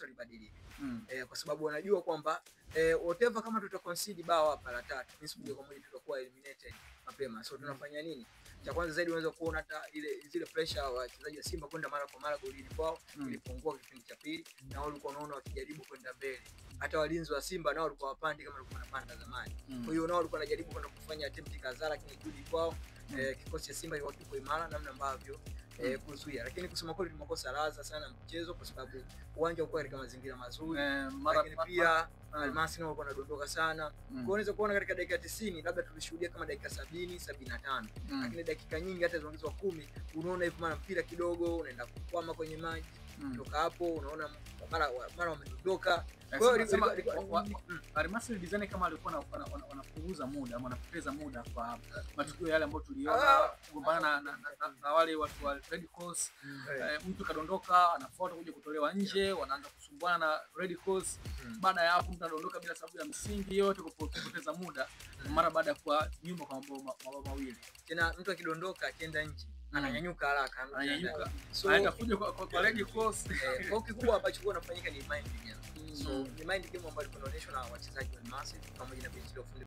walibadilika. Kwa sababu wanajua kwamba whatever kama tutaconcede bao hapa la tatu, sisi moja kwa moja tutakuwa eliminated mapema. So tunafanya nini? Cha kwanza zaidi unaweza kuona hata zile pressure wa wachezaji wa Simba kwenda mara kwa mara golini kwao ilipungua kipindi cha pili, na wao walikuwa wanaona wakijaribu kwenda mbele. Hata walinzi wa Simba nao walikuwa wapandi kama walikuwa wanapanda zamani. Kwa hiyo nao walikuwa wanajaribu kwenda kufanya attempt kadhaa, lakini juhudi kwao kikosi cha Simba kilikuwa kipo imara namna ambavyo kuzuia. Lakini kusema kweli tumekosa raza sana mchezo kwa sababu uwanja ulikuwa katika mazingira mazuri. Lakini pia Almasi nao walikuwa wanadondoka sana. Kwa hiyo unaweza kuona katika dakika 90 labda tulishuhudia kama dakika 70 75. Lakini dakika nyingi hata ziongezwa 10 unaona hivi mara mpira kidogo unaenda kukwama kwenye maji. Kutoka hapo unaona mara wamedondoka. Kwa hiyo Almasi design kama alikuwa wanapunguza muda ama wanapoteza muda kwa matukio yale ambayo tuliona kugombana na wale watu wa Red Cross. Mtu kadondoka anafuata kuja kutolewa nje, wanaanza kusumbuana na Red Cross. Baada ya hapo mtu anadondoka bila sababu ya msingi yote, kupoteza muda mara baada ya kuwa nyuma kwa mabao mawili. Tena mtu akidondoka akienda nje ananyanyuka haraka, ananyanyuka. So anakuja kwa Red Cross. Kwa kikubwa ambacho kwa kinafanyika ni mind game. So ni mind game ambayo inaonyeshwa na wachezaji wa Almasi pamoja na benchi la ufundi.